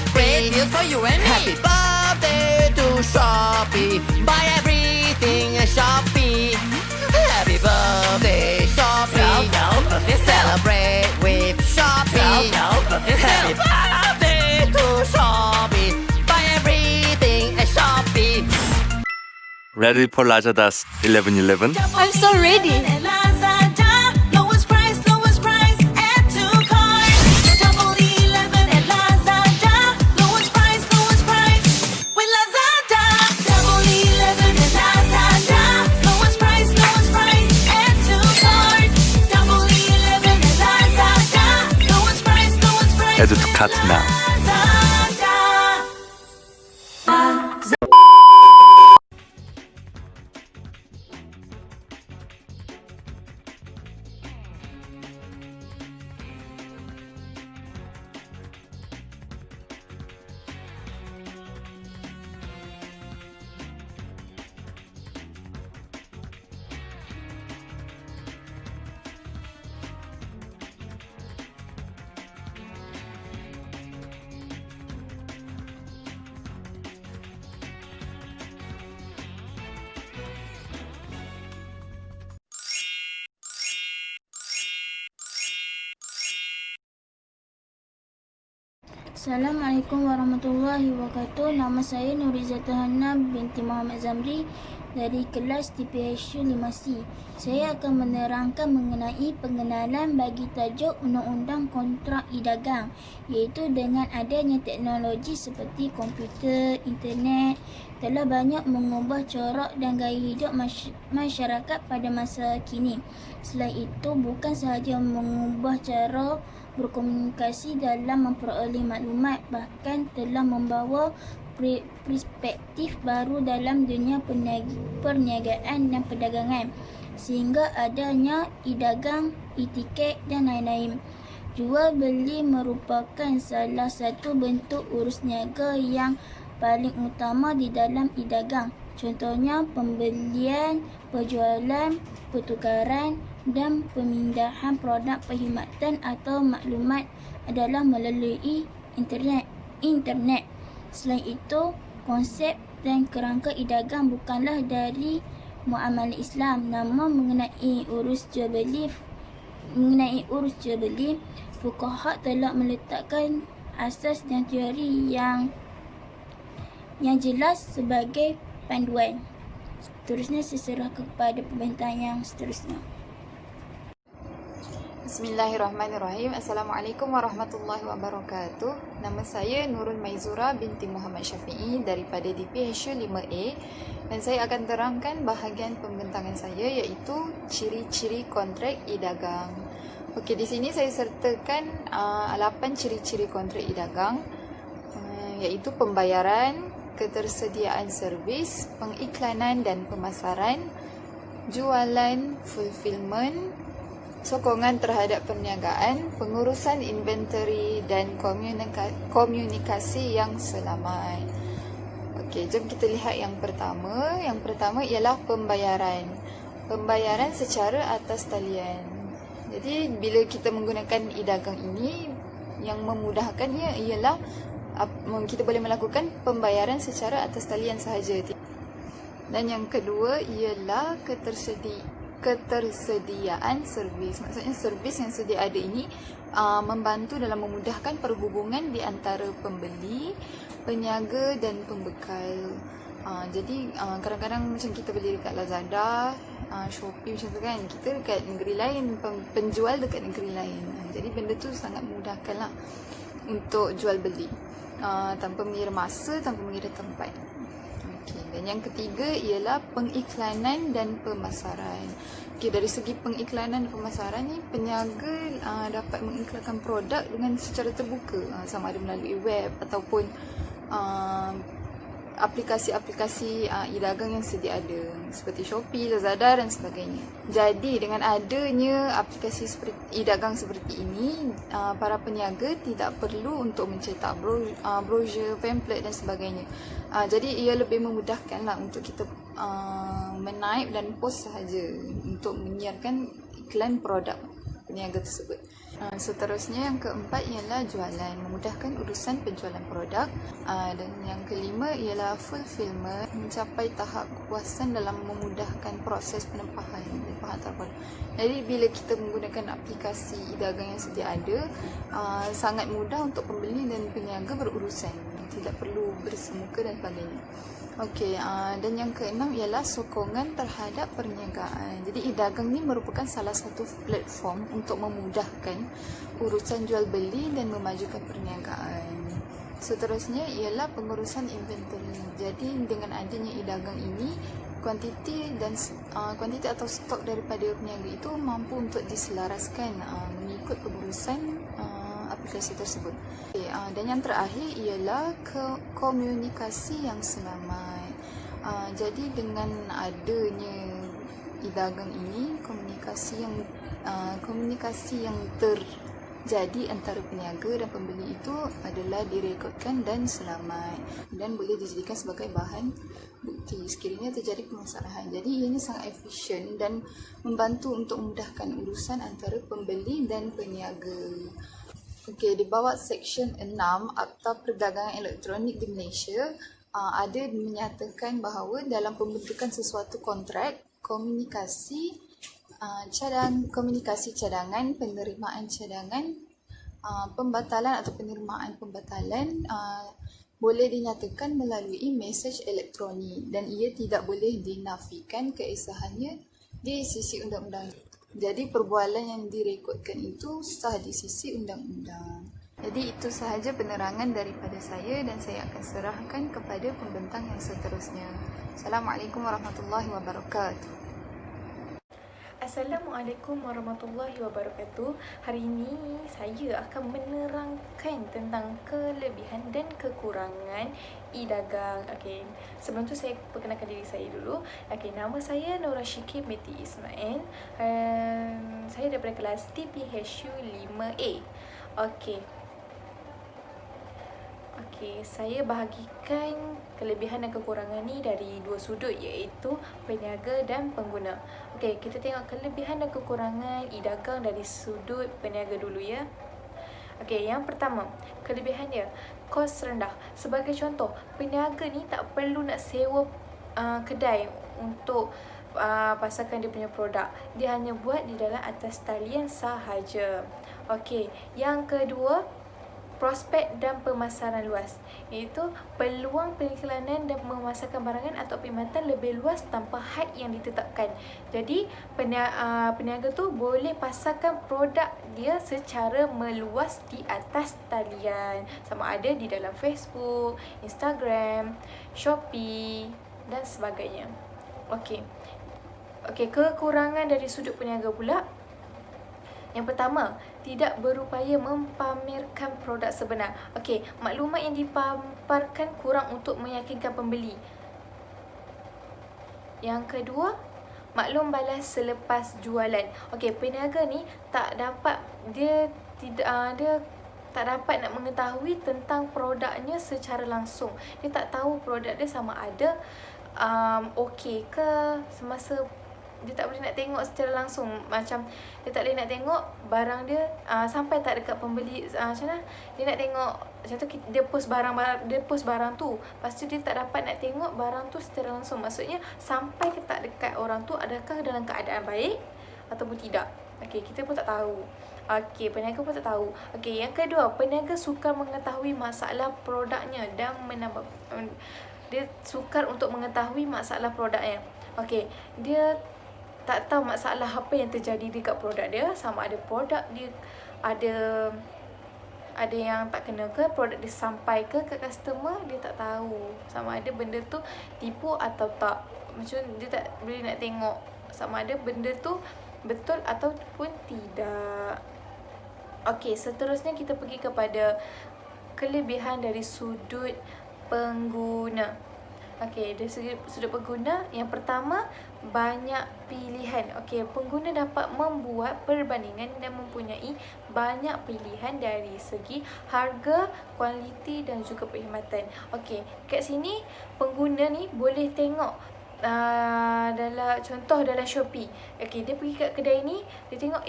Shopee. Deals for you and me. Happy birthday to Shopee. Buy everything at Shopee. Happy birthday, Shopee. Celebrate with Shopee. Happy birthday to Shopee. Buy everything at Shopee. Ready for Lazada's 11/11? I'm so ready. Add to cart now. Assalamualaikum warahmatullahi wabarakatuh. Nama saya Nurizata Hana binti Muhammad Zamri dari kelas TPHU 5C. Saya akan menerangkan mengenai pengenalan bagi tajuk Undang-Undang Kontrak E-Dagang, iaitu dengan adanya teknologi seperti komputer, internet telah banyak mengubah corak dan gaya hidup masyarakat pada masa kini. Selain itu, bukan sahaja mengubah cara berkomunikasi dalam memperoleh maklumat, bahkan telah membawa perspektif baru dalam dunia perniagaan dan perdagangan, sehingga adanya e-dagang, e-tiket dan lain-lain. Jual beli merupakan salah satu bentuk urus niaga yang paling utama di dalam e-dagang. Contohnya pembelian, penjualan, pertukaran dan pemindahan produk perkhidmatan atau maklumat adalah melalui internet. Selain itu, konsep dan kerangka e-dagang bukanlah dari muamalah Islam, namun mengenai urus jual beli, fuqaha telah meletakkan asas dan teori yang jelas sebagai panduan. Seterusnya saya serahkan kepada pembentang yang seterusnya. Bismillahirrahmanirrahim. Assalamualaikum warahmatullahi wabarakatuh. Nama saya Nurul Maizura binti Muhammad Syafi'i daripada DPHU 5A, dan saya akan terangkan bahagian pembentangan saya, iaitu ciri-ciri kontrak e-dagang. Okey, di sini saya sertakan 8 ciri-ciri kontrak e-dagang, iaitu pembayaran, ketersediaan servis, pengiklanan dan pemasaran, jualan, fulfillment, sokongan terhadap perniagaan, pengurusan inventory dan komunikasi yang selamat. Okey, jom kita lihat yang pertama. Yang pertama ialah pembayaran. Pembayaran secara atas talian. Jadi bila kita menggunakan e-dagang ini, yang memudahkannya ialah kita boleh melakukan pembayaran secara atas talian sahaja. Dan yang kedua ialah ketersediaan servis. Maksudnya servis yang sedia ada ini membantu dalam memudahkan perhubungan di antara pembeli, peniaga dan pembekal. Jadi kadang-kadang macam kita beli dekat Lazada, Shopee macam tu kan, kita dekat negeri lain, penjual dekat negeri lain. Jadi benda tu sangat memudahkanlah untuk jual beli tanpa mengira masa, tanpa mengira tempat. Dan yang ketiga ialah pengiklanan dan pemasaran. Okey, dari segi pengiklanan dan pemasaran ni, peniaga dapat mengiklankan produk dengan secara terbuka, sama ada melalui web ataupun aplikasi-aplikasi e-dagang yang sedia ada seperti Shopee, Lazada dan sebagainya. Jadi dengan adanya aplikasi seperti e-dagang seperti ini, para peniaga tidak perlu untuk mencetak brosur, pamphlet dan sebagainya. Jadi ia lebih memudahkanlah untuk kita menaip dan post sahaja untuk menyiarkan iklan produk peniaga tersebut. Seterusnya yang keempat ialah jualan, memudahkan urusan penjualan produk. Dan yang kelima ialah fulfillment, mencapai tahap kepuasan dalam memudahkan proses penempahan antara produk. Jadi bila kita menggunakan aplikasi e-dagang yang sedia ada, sangat mudah untuk pembeli dan peniaga berurusan, tidak perlu bersemuka dan sebagainya. Okey, dan yang keenam ialah sokongan terhadap perniagaan. Jadi e-dagang ni merupakan salah satu platform untuk memudahkan urusan jual beli dan memajukan perniagaan. Seterusnya ialah pengurusan inventory. Jadi dengan adanya e-dagang ini, kuantiti atau stok daripada peniaga itu mampu untuk diselaraskan mengikut pengurusan aplikasi tersebut. Okay, dan yang terakhir ialah komunikasi yang selamat. Jadi dengan adanya e-dagang ini, komunikasi yang terjadi antara peniaga dan pembeli itu adalah direkodkan dan selamat dan boleh dijadikan sebagai bahan bukti sekiranya terjadi permasalahan. Jadi ianya sangat efisien dan membantu untuk memudahkan urusan antara pembeli dan peniaga. Okey, di bawah seksyen 6 Akta Perdagangan Elektronik di Malaysia ada menyatakan bahawa dalam pembentukan sesuatu kontrak, komunikasi cadangan, penerimaan cadangan, pembatalan atau penerimaan pembatalan boleh dinyatakan melalui mesej elektronik dan ia tidak boleh dinafikan keesahannya di sisi undang-undang. Jadi perbualan yang direkodkan itu sah di sisi undang-undang. Jadi itu sahaja penerangan daripada saya dan saya akan serahkan kepada pembentang yang seterusnya. Assalamualaikum warahmatullahi wabarakatuh. Assalamualaikum warahmatullahi wabarakatuh. Hari ini saya akan menerangkan tentang kelebihan dan kekurangan e-dagang. Okey, sebelum tu saya perkenalkan diri saya dulu. Okey, nama saya Nora Syikib binti Ismail. Saya daripada kelas TPHU 5A. Okey, saya bahagikan kelebihan dan kekurangan ni dari dua sudut, iaitu peniaga dan pengguna. Okey, kita tengok kelebihan dan kekurangan e-dagang dari sudut peniaga dulu ya. Okey, yang pertama, kelebihan dia, kos rendah. Sebagai contoh, peniaga ni tak perlu nak sewa kedai untuk pasarkan dia punya produk. Dia hanya buat di dalam atas talian sahaja. Okey, yang kedua, prospek dan pemasaran luas, iaitu peluang periklanan dan memasarkan barangan atau perkhidmatan lebih luas tanpa had yang ditetapkan. Jadi peniaga tu boleh pasarkan produk dia secara meluas di atas talian, sama ada di dalam Facebook, Instagram, Shopee dan sebagainya. Okey, kekurangan dari sudut peniaga pula. Yang pertama, tidak berupaya mempamerkan produk sebenar. Okey, maklumat yang dipaparkan kurang untuk meyakinkan pembeli. Yang kedua, maklum balas selepas jualan. Okey, peniaga ni tak dapat dia tak dapat nak mengetahui tentang produknya secara langsung. Dia tak tahu produk dia sama ada okey ke semasa dia tak boleh nak tengok secara langsung. Macam dia tak boleh nak tengok barang dia sampai tak dekat pembeli. Macam mana dia nak tengok, macam tu dia post barang tu, lepas tu dia tak dapat nak tengok barang tu secara langsung. Maksudnya sampai ke tak dekat orang tu adakah dalam keadaan baik ataupun tidak. Okey, kita pun tak tahu. Okey, peniaga pun tak tahu. Okey, yang kedua, peniaga sukar mengetahui masalah produknya dan dia sukar untuk mengetahui masalah produknya. Okey, dia tak tahu masalah apa yang terjadi dekat produk dia, sama ada produk dia ada yang tak kena ke, produk dia sampai ke customer, dia tak tahu sama ada benda tu tipu atau tak. Macam dia tak boleh nak tengok sama ada benda tu betul ataupun tidak. Okey, seterusnya kita pergi kepada kelebihan dari sudut pengguna. Okey, dari sudut pengguna, yang pertama, banyak pilihan. Okey, pengguna dapat membuat perbandingan dan mempunyai banyak pilihan dari segi harga, kualiti dan juga perkhidmatan. Okey, kat sini pengguna ni boleh tengok dalam contoh dalam Shopee. Okey, dia pergi kat kedai ni, dia tengok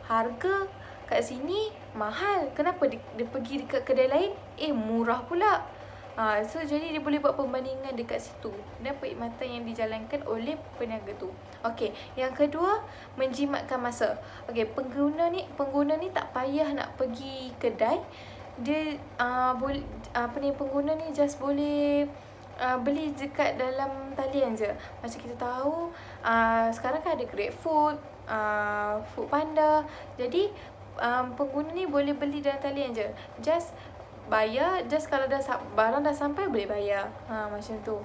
harga kat sini mahal. Kenapa dia pergi dekat kedai lain murah pula. So jadi dia boleh buat perbandingan dekat situ dan perkhidmatan yang dijalankan oleh peniaga tu. Okey, yang kedua, menjimatkan masa. Okey, pengguna ni tak payah nak pergi kedai. Dia pengguna ni just boleh beli dekat dalam talian je. Macam kita tahu sekarang kan ada GrabFood, Foodpanda. Jadi pengguna ni boleh beli dalam talian je. Just bayar, just kalau barang dah sampai boleh bayar. Macam tu.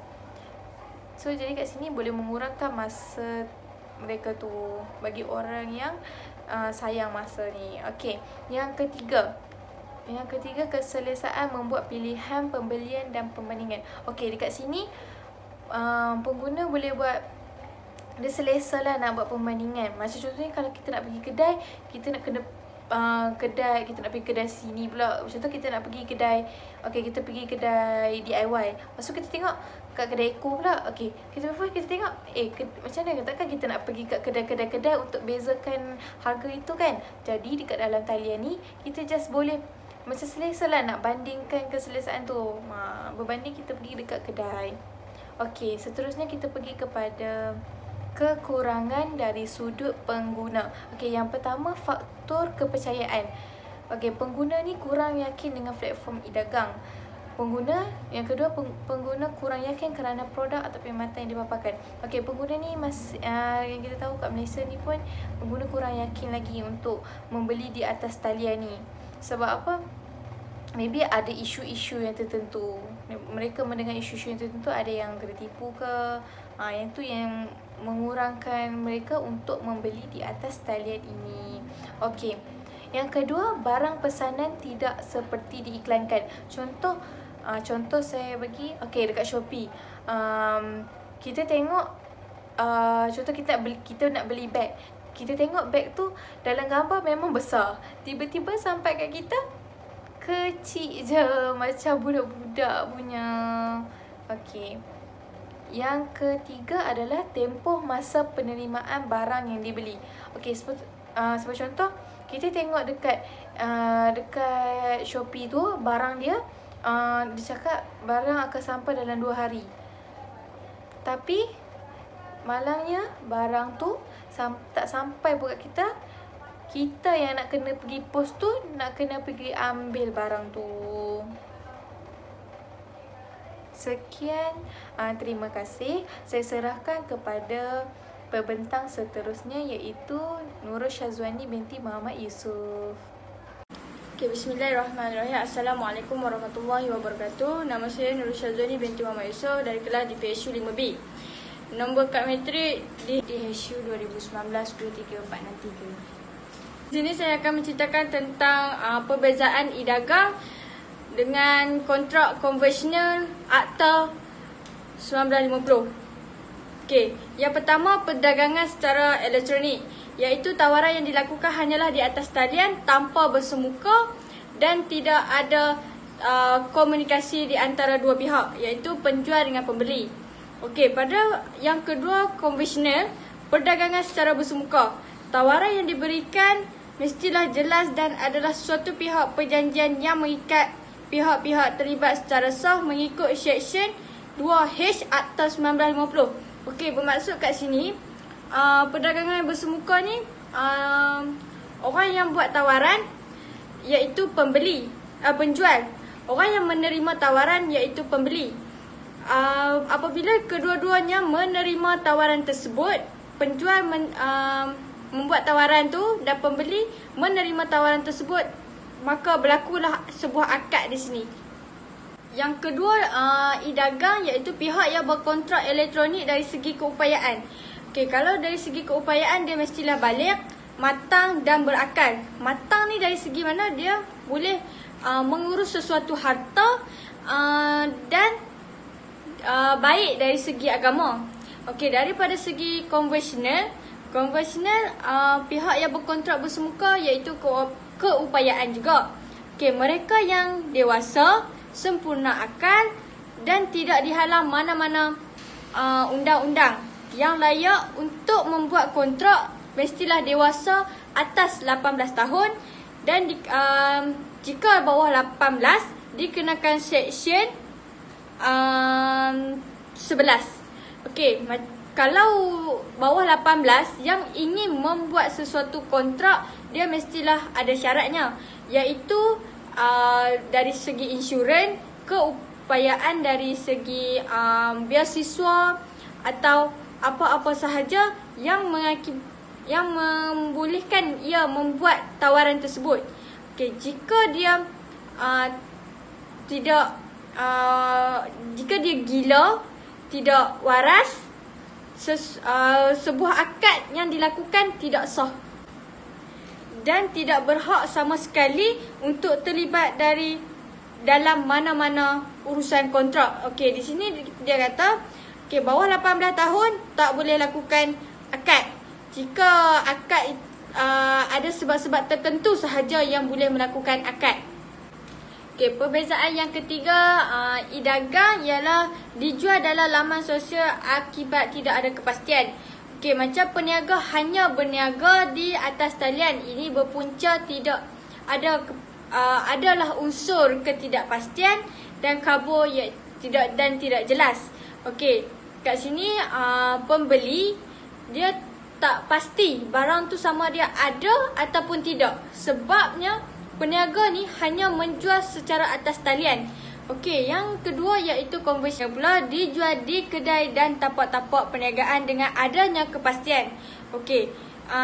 So jadi kat sini boleh mengurangkan masa mereka tu bagi orang yang sayang masa ni. Okey, yang ketiga, keselesaan membuat pilihan pembelian dan perbandingan. Okey, dekat sini pengguna boleh buat, dia selesa lah nak buat perbandingan. Macam contohnya kalau kita nak pergi kedai, kita nak kena kita nak pergi kedai sini pula. Macam tu kita nak pergi kedai, kita pergi kedai DIY. Lepas tu kita tengok kat kedai Eco pula. Kita tengok macam mana, takkan kita nak pergi kat kedai-kedai untuk bezakan harga itu kan. Jadi dekat dalam talian ni kita just boleh macam selesa lah nak bandingkan keselesaan tu, berbanding kita pergi dekat kedai. Okey, seterusnya kita pergi kepada kekurangan dari sudut pengguna. Okey, yang pertama, faktor kepercayaan. Okey, pengguna ni kurang yakin dengan platform e-dagang. Yang kedua, pengguna kurang yakin kerana produk atau perkhidmatan yang dipaparkan. Okey, pengguna ni yang kita tahu kat Malaysia ni pun pengguna kurang yakin lagi untuk membeli di atas talian ni. Sebab apa? Maybe ada isu-isu yang tertentu. Mereka mendengar isu-isu yang tertentu, ada yang kena tipu ke. Yang tu yang mengurangkan mereka untuk membeli di atas talian ini. Okey. Yang kedua, barang pesanan tidak seperti diiklankan. Contoh saya bagi, dekat Shopee. Kita tengok contoh kita nak beli beg. Kita tengok beg tu dalam gambar memang besar. Tiba-tiba sampai kat kita kecil je, macam budak-budak punya. Okey. Yang ketiga adalah tempoh masa penerimaan barang yang dibeli. Okey, sebagai contoh, kita tengok dekat Shopee tu, barang dia cakap barang akan sampai dalam 2 hari. Tapi malangnya barang tu tak sampai pun kat kita. Kita yang nak kena pergi post tu, nak kena pergi ambil barang tu. Sekian, terima kasih. Saya serahkan kepada pembentang seterusnya, iaitu Nurul Syazwani binti Muhammad Yusof. Okay, bismillahirrahmanirrahim. Assalamualaikum warahmatullahi wabarakatuh. Nama saya Nurul Syazwani binti Muhammad Yusof dari kelas di PSU 5B. Nombor kad matrik di HSU 2019-23463. Di sini saya akan menceritakan tentang perbezaan e-dagang dengan kontrak konvensional Akta 1950. Okey, yang pertama, perdagangan secara elektronik, iaitu tawaran yang dilakukan hanyalah di atas talian tanpa bersemuka dan tidak ada komunikasi di antara dua pihak, iaitu penjual dengan pembeli. Okey, pada yang kedua, konvensional, perdagangan secara bersemuka. Tawaran yang diberikan mestilah jelas dan adalah suatu pihak perjanjian yang mengikat pihak-pihak terlibat secara sah mengikut Seksyen 2H Akta 1950. Okey, bermaksud kat sini, perdagangan bersemuka ni, orang yang buat tawaran iaitu penjual. Orang yang menerima tawaran iaitu pembeli. Apabila kedua-duanya menerima tawaran tersebut, penjual membuat tawaran tu dan pembeli menerima tawaran tersebut, maka berlakulah sebuah akad di sini. Yang kedua, e-dagang iaitu pihak yang berkontrak elektronik dari segi keupayaan. Okey, kalau dari segi keupayaan dia mestilah baligh, matang dan berakal. Matang ni dari segi mana? Dia boleh mengurus sesuatu harta dan baik dari segi agama. Okey, daripada segi konvensional, pihak yang berkontrak bersemuka iaitu keupayaan juga. Okey, mereka yang dewasa, sempurna akal dan tidak dihalang mana-mana undang-undang. Yang layak untuk membuat kontrak mestilah dewasa atas 18 tahun Dan jika bawah 18 dikenakan Seksyen 11. Okey, kalau bawah 18 yang ingin membuat sesuatu kontrak, dia mestilah ada syaratnya, iaitu dari segi insurans, keupayaan dari segi beasiswa atau apa-apa sahaja yang membolehkan ia membuat tawaran tersebut. Okey, jika dia jika dia gila, tidak waras, sebuah akad yang dilakukan tidak sah dan tidak berhak sama sekali untuk terlibat dalam mana-mana urusan kontrak. Okey, di sini dia kata bawah 18 tahun tak boleh lakukan akad. Jika akad ada sebab-sebab tertentu sahaja yang boleh melakukan akad. Okey, perbezaan yang ketiga, e-dagang ialah dijual dalam laman sosial akibat tidak ada kepastian. Okey, macam peniaga hanya berniaga di atas talian. Ini berpunca tidak ada adalah unsur ketidakpastian dan khabar tidak jelas. Okey, kat sini pembeli dia tak pasti barang tu sama dia ada ataupun tidak. Sebabnya peniaga ni hanya menjual secara atas talian. Okey, yang kedua iaitu konvensional pula, dijual di kedai dan tapak-tapak perniagaan dengan adanya kepastian. Okey,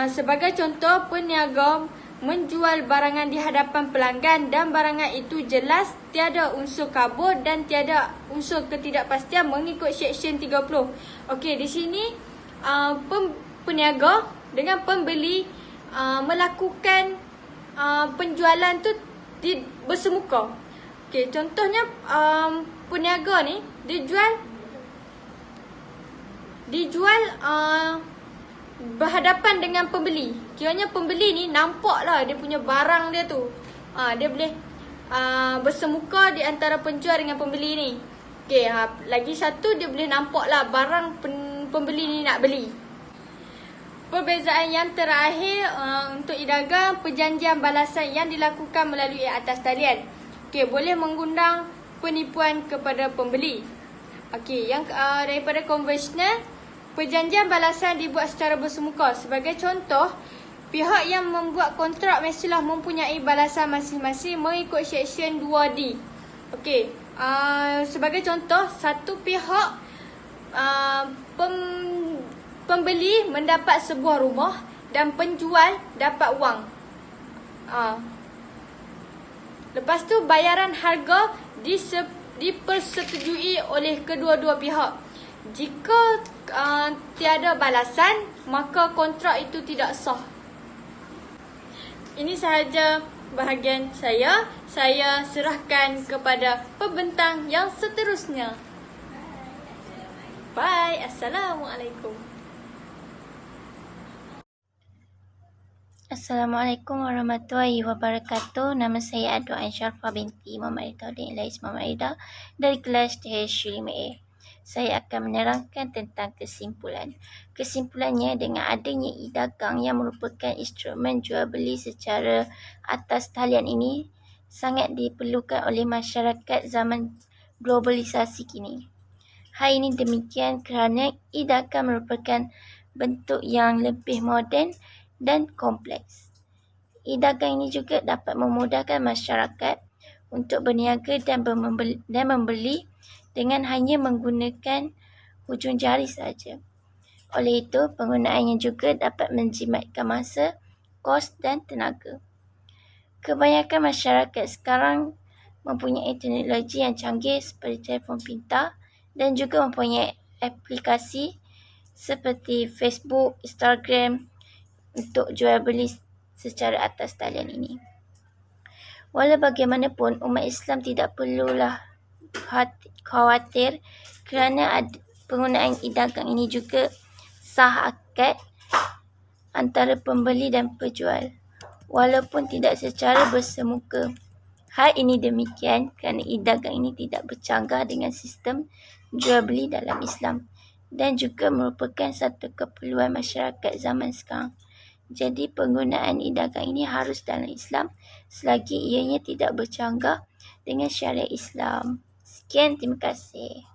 sebagai contoh, peniaga menjual barangan di hadapan pelanggan dan barangan itu jelas tiada unsur kabur dan tiada unsur ketidakpastian mengikut Seksyen 30. Okey, di sini peniaga dengan pembeli melakukan penjualan tu bersemuka. Okey, contohnya peniaga ni dijual berhadapan dengan pembeli. Kiranya pembeli ni nampak lah dia punya barang dia tu. Dia boleh bersemuka di antara penjual dengan pembeli ni. Okey, lagi satu dia boleh nampak lah barang pembeli ni nak beli. Perbezaan yang terakhir untuk e-dagang, perjanjian balasan yang dilakukan melalui atas talian. Okey, boleh mengundang penipuan kepada pembeli. Okey, yang daripada konvensional, perjanjian balasan dibuat secara bersemuka. Sebagai contoh, pihak yang membuat kontrak mestilah mempunyai balasan masing-masing mengikut Seksyen 2D. Okey, sebagai contoh, satu pihak pembeli mendapat sebuah rumah dan penjual dapat wang. Lepas tu bayaran harga dipersetujui oleh kedua-dua pihak. Jika tiada balasan, maka kontrak itu tidak sah. Ini sahaja bahagian saya. Saya serahkan kepada pembentang yang seterusnya. Bye. Assalamualaikum. Assalamualaikum warahmatullahi wabarakatuh. Nama saya Adu Ansharfa binti Muhammad Taudin Elais Muhammad dari kelas THU 5A. Saya akan menerangkan tentang kesimpulan. Kesimpulannya, dengan adanya e-dagang yang merupakan instrumen jual beli secara atas talian ini sangat diperlukan oleh masyarakat zaman globalisasi kini. Hal ini demikian kerana e-dagang merupakan bentuk yang lebih moden dan kompleks. E-dagang ini juga dapat memudahkan masyarakat untuk berniaga dan membeli dengan hanya menggunakan hujung jari saja. Oleh itu, penggunaannya juga dapat menjimatkan masa, kos dan tenaga. Kebanyakan masyarakat sekarang mempunyai teknologi yang canggih seperti telefon pintar dan juga mempunyai aplikasi seperti Facebook, Instagram untuk jual beli secara atas talian ini. Walau bagaimanapun, umat Islam tidak perlulah khawatir kerana penggunaan e-dagang ini juga sah akad antara pembeli dan penjual, walaupun tidak secara bersemuka. Hal ini demikian kerana e-dagang ini tidak bercanggah dengan sistem jual beli dalam Islam dan juga merupakan satu keperluan masyarakat zaman sekarang. Jadi penggunaan e-dagang ini harus dalam Islam selagi ianya tidak bercanggah dengan syariat Islam. Sekian, terima kasih.